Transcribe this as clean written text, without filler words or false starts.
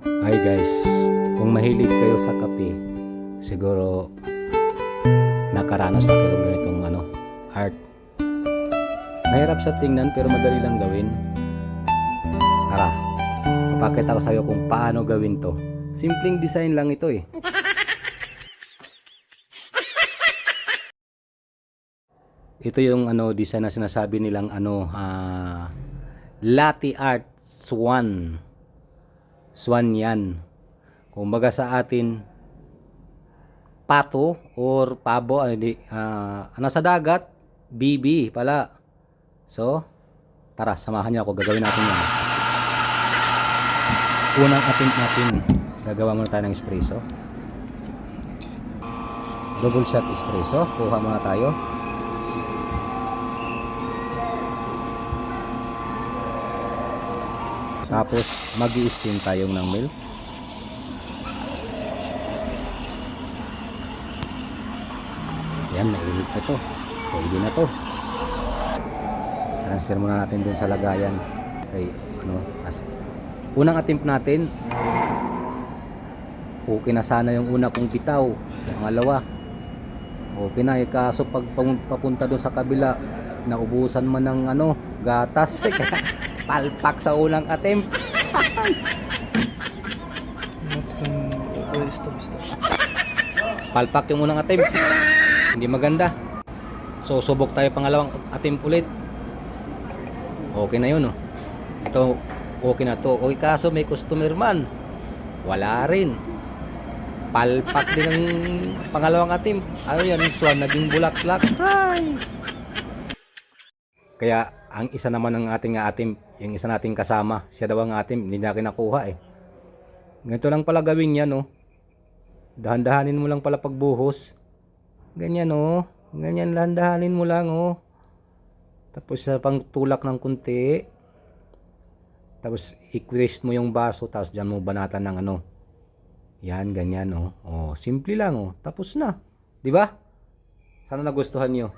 Hi guys, kung mahilig kayo sa kape, siguro nakaranas na kayo ng ganitong art. Mahirap sa tingnan pero madali lang gawin. Tara, mapakita ko sa iyo kung paano gawin to. Simpleng design lang ito eh. Ito yung design na sinasabi nilang latte art swan. Swan yan. Kumbaga sa atin, pato or pabo, nasa dagat, bibi pala. So, tara, samahan niyo ako. Gagawin natin yan. Unang attempt natin, gagawa muna tayo ng espresso. Double shot espresso. Kuha muna tayo. Tapos, mag-i-steam tayo ng milk. Yan, mainit na to. Pwede na to. Transfer muna natin dun sa lagayan. Okay, unang attempt natin, okay na sana yung una kong bitaw. Pangalawa, okay na. Kaso pag papunta dun sa kabila, naubusan man ng gatas. Palpak sa unang attempt. Palpak yung unang attempt. Hindi maganda. So subok tayo pangalawang attempt ulit. Okay na yun, oh. Ito okay na to. Okay, kaso may customer man. Wala rin. Palpak din ang pangalawang attempt. Ano yan, swan naging bulaklak. Ay! Kaya ang isa naman ng ating attempt, yung isa nating kasama, siya daw ang attempt, hindi na kinakuha eh. Ganito lang pala gawin yan, oh. Dahan-dahanin mo lang pala pagbuhos. Ganyan, oh. Ganyan, dahan-dahanin mo lang, oh. Tapos sa pangtulak ng kunti. Tapos i-twist mo yung baso, tapos dyan mo banatan ng Yan, ganyan, oh. Oh, simple lang, oh. Tapos na. 'Di ba? Sana nagustuhan niyo.